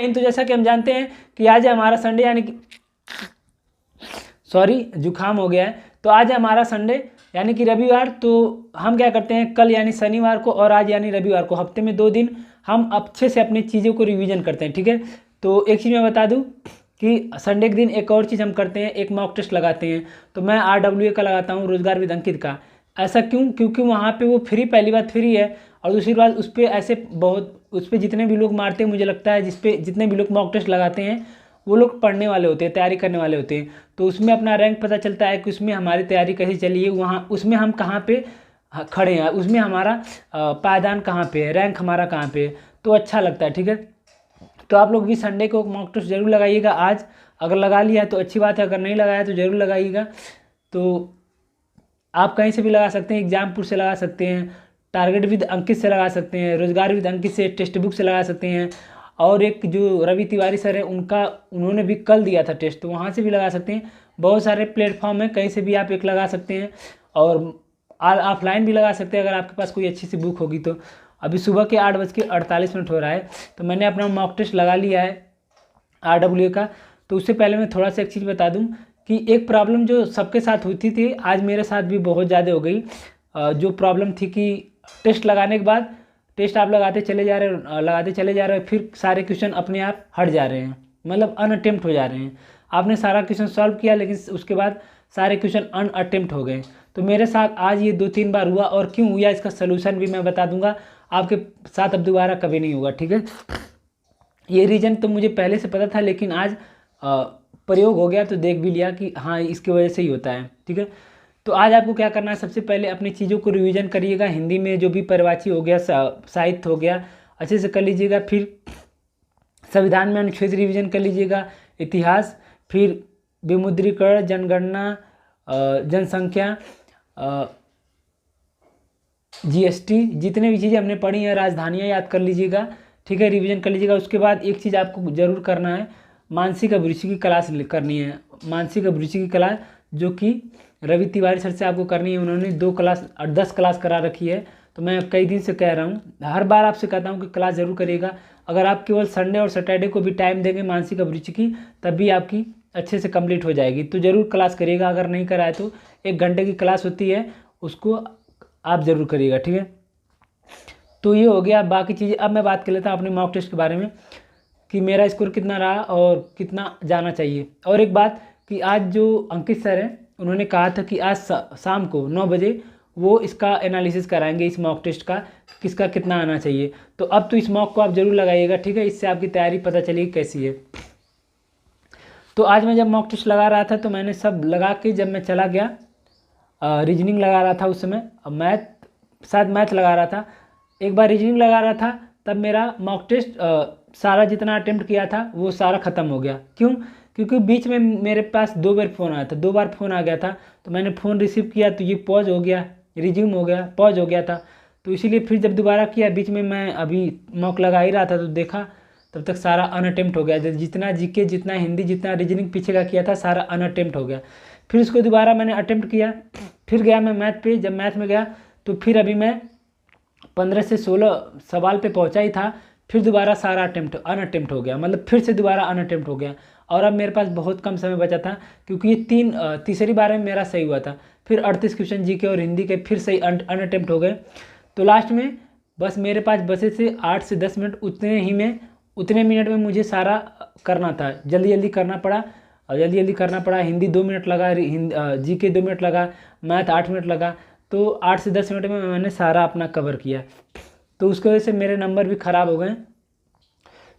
तो जैसा कि हम जानते हैं कि आज है हमारा संडे, यानी कि सॉरी जुकाम हो गया है, तो आज है हमारा संडे यानी कि रविवार। तो हम क्या करते हैं, कल यानी शनिवार को और आज यानी रविवार को, हफ्ते में 2 दिन हम अच्छे से अपनी चीज़ों को रिवीजन करते हैं, ठीक है। तो एक चीज़ मैं बता दूं कि संडे के दिन एक और चीज़ हम करते हैं, एक मॉक टेस्ट लगाते हैं। तो मैं RWA का लगाता हूँ, रोजगार विद अंकित का। ऐसा क्यों? क्योंकि वहाँ पे वो फ्री, पहली बात फ्री है, और दूसरी बात उस पर ऐसे बहुत, उस पर जितने भी लोग मारते हैं, मुझे लगता है जितने भी लोग मॉक टेस्ट लगाते हैं वो लोग पढ़ने वाले होते हैं, तैयारी करने वाले होते हैं। तो उसमें अपना रैंक पता चलता है कि उसमें हमारी तैयारी कैसी चली है, वहाँ उसमें हम कहाँ पे खड़े हैं, उसमें हमारा पायदान कहाँ पे है, रैंक हमारा कहाँ पे है, तो अच्छा लगता है, ठीक है। तो आप लोग भी संडे को मॉक टेस्ट जरूर लगाइएगा। आज अगर लगा लिया तो अच्छी बात है, अगर नहीं लगाया तो जरूर लगाइएगा। तो आप कहीं से भी लगा सकते हैं, एग्जामपुर से लगा सकते हैं, टारगेट विद अंकित से लगा सकते हैं, रोजगार विद अंकित से, टेक्स्ट बुक से लगा सकते हैं, और एक जो रवि तिवारी सर है उन्होंने भी कल दिया था टेस्ट, तो वहाँ से भी लगा सकते हैं। बहुत सारे प्लेटफॉर्म है, कहीं से भी आप एक लगा सकते हैं, और ऑफलाइन भी लगा सकते हैं अगर आपके पास कोई अच्छी सी बुक होगी तो। अभी सुबह के 8:48 हो रहा है, तो मैंने अपना मॉक टेस्ट लगा लिया है RWA का। तो उससे पहले मैं थोड़ा सा एक चीज़ बता दूं कि एक प्रॉब्लम जो सबके साथ होती थी, आज मेरे साथ भी बहुत ज़्यादा हो गई। जो प्रॉब्लम थी कि टेस्ट लगाने के बाद, टेस्ट आप लगाते चले जा रहे हो, फिर सारे क्वेश्चन अपने आप हट जा रहे हैं, मतलब अनअटेम्प्ट हो जा रहे हैं। आपने सारा क्वेश्चन सॉल्व किया लेकिन उसके बाद सारे क्वेश्चन अनअटेम्प्ट हो गए। तो मेरे साथ आज ये 2-3 बार हुआ, और क्यों हुआ इसका सोल्यूशन भी मैं बता दूंगा। आपके साथ अब दोबारा कभी नहीं होगा, ठीक है। ये रीज़न तो मुझे पहले से पता था, लेकिन आज प्रयोग हो गया तो देख भी लिया कि हाँ इसकी वजह से ही होता है, ठीक है। तो आज आपको क्या करना है, सबसे पहले अपनी चीज़ों को रिवीजन करिएगा। हिंदी में जो भी परिवाची हो गया, साहित्य हो गया, अच्छे से कर लीजिएगा। फिर संविधान में अनुच्छेद रिवीजन कर लीजिएगा, इतिहास, फिर विमुद्रीकरण, जनगणना, जनसंख्या, GST, जितने भी चीज़ें हमने पढ़ी हैं, राजधानियाँ याद कर लीजिएगा, ठीक है, रिवीजन कर लीजिएगा। उसके बाद एक चीज़ आपको ज़रूर करना है, मानसिक अभिरुचि की क्लास करनी है। मानसिक अभिरुचि की क्लास जो कि रवि तिवारी सर से आपको करनी है, उन्होंने 2 क्लास और 10 क्लास करा रखी है। तो मैं कई दिन से कह रहा हूँ, हर बार आपसे कहता हूँ कि क्लास ज़रूर करिएगा। अगर आप केवल संडे और सैटरडे को भी टाइम देंगे मानसिक अभिरुचि की, तब भी आपकी अच्छे से कंप्लीट हो जाएगी। तो ज़रूर क्लास करिएगा, अगर नहीं कराए तो 1 घंटे की क्लास होती है, उसको आप ज़रूर करिएगा, ठीक है। तो ये हो गया, बाकी चीज़ें अब मैं बात कर लेता हूँ अपने मॉक टेस्ट के बारे में कि मेरा स्कोर कितना रहा और कितना जाना चाहिए। और एक बात कि आज जो अंकित सर हैं, उन्होंने कहा था कि आज शाम को 9 बजे वो इसका एनालिसिस कराएंगे, इस मॉक टेस्ट का, किसका कितना आना चाहिए। तो अब तो इस मॉक को आप जरूर लगाइएगा, ठीक है, इससे आपकी तैयारी पता चलेगी कैसी है। तो आज मैं जब मॉक टेस्ट लगा रहा था तो मैंने सब लगा के जब मैं चला गया, रीजनिंग लगा रहा था उस समय, शायद मैथ लगा रहा था, एक बार रीजनिंग लगा रहा था, तब मेरा मॉक टेस्ट सारा जितना अटेम्प्ट किया था वो सारा ख़त्म हो गया। क्यों? क्योंकि बीच में मेरे पास 2 बार फ़ोन आया था, 2 बार फ़ोन आ गया था, तो मैंने फ़ोन रिसीव किया तो ये पॉज हो गया, रिज्यूम हो गया, पॉज हो गया था। तो इसीलिए फिर जब दोबारा किया, बीच में मैं अभी मॉक लगा ही रहा था तो देखा, तब तक सारा अनअटेम्प्ट हो गया। जितना जीके, जितना हिंदी, जितना रीजनिंग पीछे का किया था, सारा अनअटेम्प्ट हो गया। फिर उसको दोबारा मैंने अटेम्प्ट किया, फिर गया मैं मैथ पे। जब मैथ में गया तो फिर अभी मैं 15 से 16 सवाल पे पहुंचा ही था, फिर दोबारा सारा अनअटेम्प्ट हो गया, मतलब फिर से दोबारा अनअटेम्प्ट हो गया। और अब मेरे पास बहुत कम समय बचा था, क्योंकि ये तीसरी बार में मेरा सही हुआ था। फिर 38 क्वेश्चन जीके और हिंदी के फिर सही अनअटेम्प्ट हो गए। तो लास्ट में बस मेरे पास बचे से 8 से 10 मिनट, उतने मिनट में मुझे सारा करना था, जल्दी जल्दी करना पड़ा। हिंदी 2 मिनट लगा, जीके 2 मिनट लगा, मैथ 8 मिनट लगा। तो 8 से 10 मिनट में मैंने सारा अपना कवर किया। तो उसकी वजह से मेरे नंबर भी ख़राब हो गए।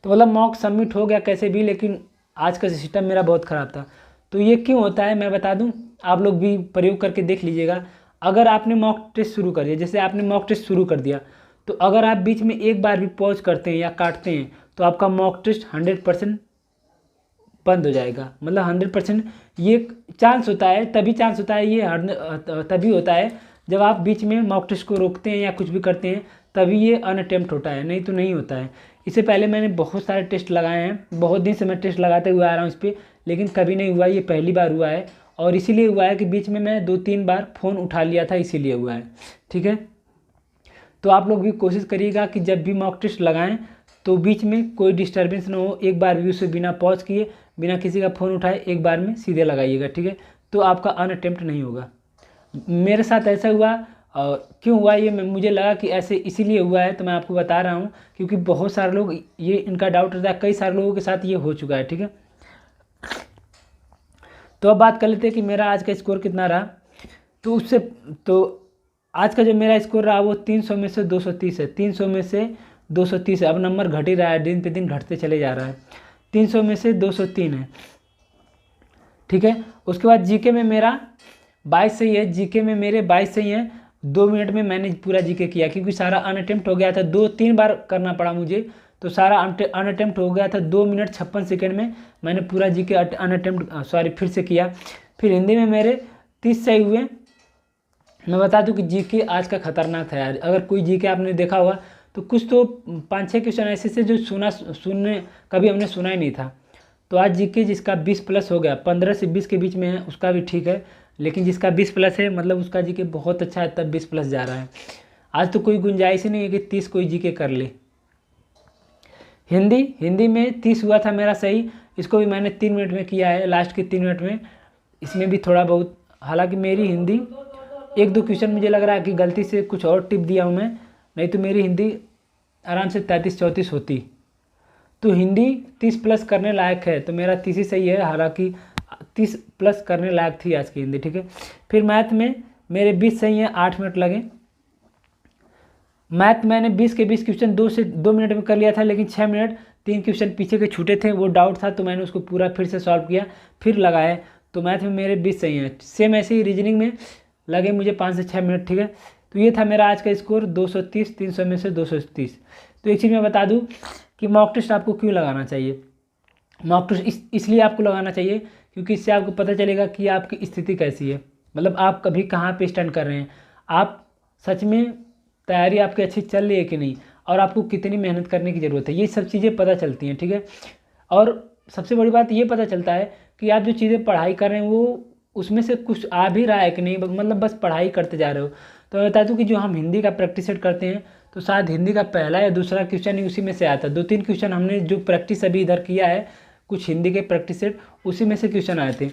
तो मतलब मॉक सबमिट हो गया कैसे भी, लेकिन आज का सिस्टम मेरा बहुत ख़राब था। तो ये क्यों होता है मैं बता दूं, आप लोग भी प्रयोग करके देख लीजिएगा। अगर आपने मॉक टेस्ट शुरू कर दिया, जैसे आपने मॉक टेस्ट शुरू कर दिया, तो अगर आप बीच में एक बार भी पॉज करते हैं या काटते हैं तो आपका मॉक टेस्ट 100% बंद हो जाएगा। मतलब 100% ये चांस होता है, तभी चांस होता है, ये तभी होता है जब आप बीच में मॉक टेस्ट को रोकते हैं या कुछ भी करते हैं, तभी ये अनअटेम्प्ट होता है, नहीं तो नहीं होता है। इससे पहले मैंने बहुत सारे टेस्ट लगाए हैं, बहुत दिन से मैं टेस्ट लगाते हुए आ रहा हूँ इस पर, लेकिन कभी नहीं हुआ, ये पहली बार हुआ है। और इसीलिए हुआ है कि बीच में मैं 2-3 बार फ़ोन उठा लिया था, इसीलिए हुआ है, ठीक है। तो आप लोग भी कोशिश करिएगा कि जब भी मॉक टेस्ट लगाएं तो बीच में कोई डिस्टर्बेंस ना हो, एक बार भी उसे बिना पॉज किए, बिना किसी का फ़ोन उठाए एक बार में सीधे लगाइएगा, ठीक है। तो आपका अनअटेम्प्ट नहीं होगा। मेरे साथ ऐसा हुआ, और क्यों हुआ ये मुझे लगा कि ऐसे इसीलिए हुआ है, तो मैं आपको बता रहा हूँ, क्योंकि बहुत सारे लोग ये इनका डाउट रहता है, कई सारे लोगों के साथ ये हो चुका है, ठीक है। तो अब बात कर लेते हैं कि मेरा आज का स्कोर कितना रहा। तो आज का जो मेरा स्कोर रहा वो 300 में से 230 है, 300 में से 230 है। अब नंबर घट ही रहा है, दिन पे दिन घटते चले जा रहा है। 300 में से 203 है, ठीक है। उसके बाद जीके में मेरा 22 सही है, जीके में मेरे 22 सही हैं। 2 मिनट में मैंने पूरा जीके किया, क्योंकि सारा अनअटेम्प्ट हो गया था, 2-3 बार करना पड़ा मुझे, तो सारा अनअटेम्प्ट हो गया था। 2 मिनट 56 सेकेंड में मैंने पूरा जीके फिर से किया। फिर हिंदी में मेरे 30 सही हुए। मैं बता दूं कि जीके आज का खतरनाक था यार। अगर कोई जीके आपने देखा होगा तो कुछ तो 5-6 क्वेश्चन ऐसे से जो सुनने कभी हमने सुना ही नहीं था। तो आज जीके जिसका 20+ हो गया, 15 से 20 के बीच में है उसका भी ठीक है, लेकिन जिसका 20+ है मतलब उसका जीके बहुत अच्छा है, तब 20+ जा रहा है। आज तो कोई गुंजाइश ही नहीं है कि 30 कोई जीके कर ले। हिंदी में 30 हुआ था मेरा सही, इसको भी मैंने 3 मिनट में किया है, लास्ट के 3 मिनट में। इसमें भी थोड़ा बहुत, हालांकि मेरी हिंदी 1-2 क्वेश्चन मुझे लग रहा है कि गलती से कुछ और टिप दिया हूँ मैं, नहीं तो मेरी हिंदी आराम से 33-34 होती। तो हिंदी 30+ करने लायक है, तो मेरा 30 ही सही है, हालांकि 30+ करने लायक थी आज की हिंदी, ठीक है। फिर मैथ में मेरे 20 सही हैं, 8 मिनट लगे। मैथ मैंने 20 के 20 क्वेश्चन 2 मिनट में कर लिया था, लेकिन 6 मिनट 3 क्वेश्चन पीछे के छूटे थे, वो डाउट था, तो मैंने उसको पूरा फिर से सॉल्व किया, फिर लगाए, तो मैथ में मेरे 20 सही हैं। सेम ऐसे ही रीजनिंग में लगे मुझे 5 से 6 मिनट, ठीक है। तो ये था मेरा आज का स्कोर 230, 300 में से 230। तो एक चीज़ मैं बता दूं कि मॉक टेस्ट आपको क्यों लगाना चाहिए। मॉक टेस्ट इसलिए आपको लगाना चाहिए क्योंकि इससे आपको पता चलेगा कि आपकी स्थिति कैसी है, मतलब आप कभी कहाँ पे स्टैंड कर रहे हैं, आप सच में तैयारी आपकी अच्छी चल रही है कि नहीं, और आपको कितनी मेहनत करने की ज़रूरत है, ये सब चीज़ें पता चलती हैं, ठीक है। और सबसे बड़ी बात ये पता चलता है कि आप जो चीज़ें पढ़ाई कर रहे हैं वो उसमें से कुछ आ भी रहा है कि नहीं, मतलब बस पढ़ाई करते जा रहे हो। तो मैं बता दूं कि जो हम हिंदी का प्रैक्टिस सेट करते हैं, तो शायद हिंदी का पहला या दूसरा क्वेश्चन ही उसी में से आता है। 2-3 क्वेश्चन हमने जो प्रैक्टिस अभी इधर किया है, कुछ हिंदी के प्रैक्टिस सेट, उसी में से क्वेश्चन आए थे।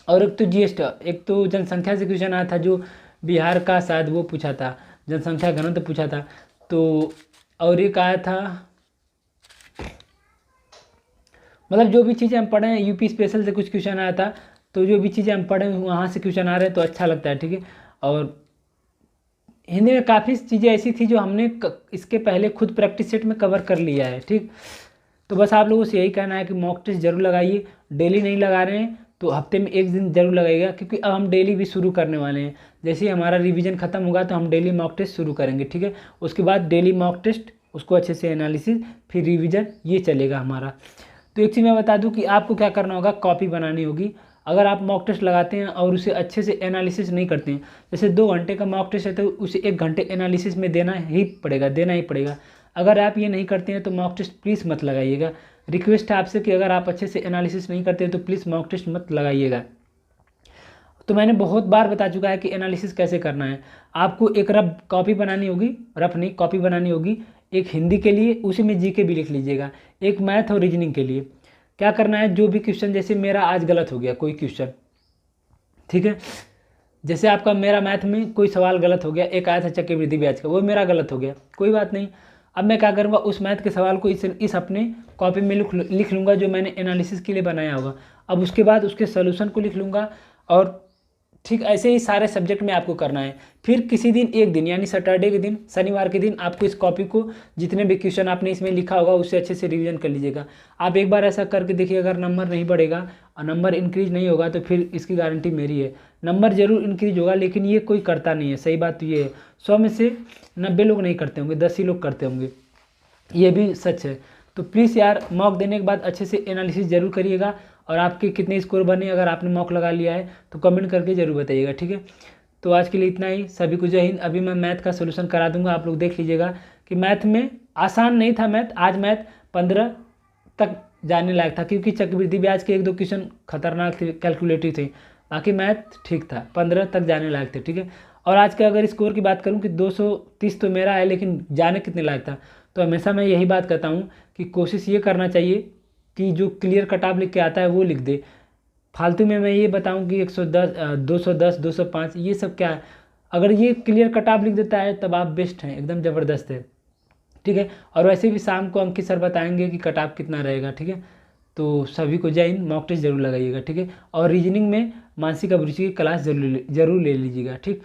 और एक तो जनसंख्या से क्वेश्चन आया था, जो बिहार का शायद वो पूछा था, जनसंख्या घनत्व पूछा था। तो और एक आया था, मतलब जो भी चीज़ें हम पढ़े हैं, यूपी स्पेशल से कुछ क्वेश्चन आया था। तो जो भी चीज़ें हम पढ़े वहाँ से क्वेश्चन आ रहे हैं तो अच्छा लगता है, ठीक है। और हिंदी में काफ़ी चीज़ें ऐसी थी जो हमने इसके पहले खुद प्रैक्टिस सेट में कवर कर लिया है, ठीक। तो बस आप लोगों से यही कहना है कि मॉक टेस्ट जरूर लगाइए। डेली नहीं लगा रहे हैं तो हफ्ते में एक दिन जरूर लगाइएगा, क्योंकि अब हम डेली भी शुरू करने वाले हैं। जैसे ही हमारा रिवीजन खत्म होगा तो हम डेली मॉक टेस्ट शुरू करेंगे, ठीक है। उसके बाद डेली मॉक टेस्ट, उसको अच्छे से एनालिसिस, फिर रिवीजन, ये चलेगा हमारा। तो एक चीज़ मैं बता दूं कि आपको क्या करना होगा, कॉपी बनानी होगी। अगर आप मॉक टेस्ट लगाते हैं और उसे अच्छे से एनालिसिस नहीं करते हैं, जैसे 2 घंटे का मॉक टेस्ट है तो उसे 1 घंटे एनालिसिस में देना ही पड़ेगा। अगर आप ये नहीं करते हैं तो मॉक टेस्ट प्लीज़ मत लगाइएगा। रिक्वेस्ट है आपसे कि अगर आप अच्छे से एनालिसिस नहीं करते हैं तो प्लीज़ मॉक टेस्ट मत लगाइएगा। तो मैंने बहुत बार बता चुका है कि एनालिसिस कैसे करना है। आपको एक रफ कॉपी बनानी होगी, रफ नहीं कॉपी बनानी होगी, एक हिंदी के लिए, उसी में जीके भी लिख लीजिएगा, एक मैथ और रीजनिंग के लिए। क्या करना है, जो भी क्वेश्चन, जैसे मेरा आज गलत हो गया कोई क्वेश्चन, ठीक है, जैसे आपका मेरा मैथ में कोई सवाल गलत हो गया, एक आया था चक्रवृद्धि ब्याज का, वो मेरा गलत हो गया, कोई बात नहीं। अब मैं क्या करूँगा, उस मैथ के सवाल को इस अपने कॉपी में लिख लूँगा जो मैंने एनालिसिस के लिए बनाया होगा। अब उसके बाद उसके सोल्यूशन को लिख लूँगा, और ठीक ऐसे ही सारे सब्जेक्ट में आपको करना है। फिर किसी दिन, एक दिन यानी सैटरडे के दिन, शनिवार के दिन, आपको इस कॉपी को जितने भी क्वेश्चन आपने इसमें लिखा होगा उससे अच्छे से रिवीजन कर लीजिएगा। आप एक बार ऐसा करके देखिए, अगर नंबर नहीं बढ़ेगा और नंबर इंक्रीज नहीं होगा तो फिर इसकी गारंटी मेरी है, नंबर जरूर इंक्रीज होगा, लेकिन ये कोई करता नहीं है। सही बात तो ये है, 100 में से 90 लोग नहीं करते होंगे, 10 ही लोग करते होंगे, ये भी सच है। तो प्लीज़ यार, मॉक देने के बाद अच्छे से एनालिसिस जरूर करिएगा, और आपके कितने स्कोर बने अगर आपने मॉक लगा लिया है तो कमेंट करके जरूर बताइएगा, ठीक है। तो आज के लिए इतना ही, सभी को जय हिंद। अभी मैं मैथ का सोल्यूशन करा दूंगा, आप लोग देख लीजिएगा कि मैथ में आसान नहीं था मैथ, आज मैथ 15 तक जाने लायक था, क्योंकि चक्रवृद्धि ब्याज के 1-2 क्वेश्चन खतरनाक थे, कैलकुलेटिव थे, बाकी मैथ ठीक था, 15 तक जाने लायक थे, ठीक है। और आज का अगर स्कोर की बात करूँ कि 230 तो मेरा है, लेकिन जाने कितने लायक था, तो हमेशा मैं यही बात कहता हूँ कि कोशिश ये करना चाहिए कि जो क्लियर कट ऑफ लिख के आता है वो लिख दे। फालतू में मैं ये बताऊँ कि 110 210 205 ये सब क्या है, अगर ये क्लियर कट ऑफ लिख देता है तब आप बेस्ट हैं, एकदम ज़बरदस्त है, ठीक है। और वैसे भी शाम को अंकित सर बताएंगे कि कट ऑफ कितना रहेगा, ठीक है। तो सभी को जय हिंद, मॉक टेस्ट जरूर लगाइएगा, ठीक है। और रीजनिंग में मानसिक अभिरुचि की क्लास जरूर ले लीजिएगा, ठीक।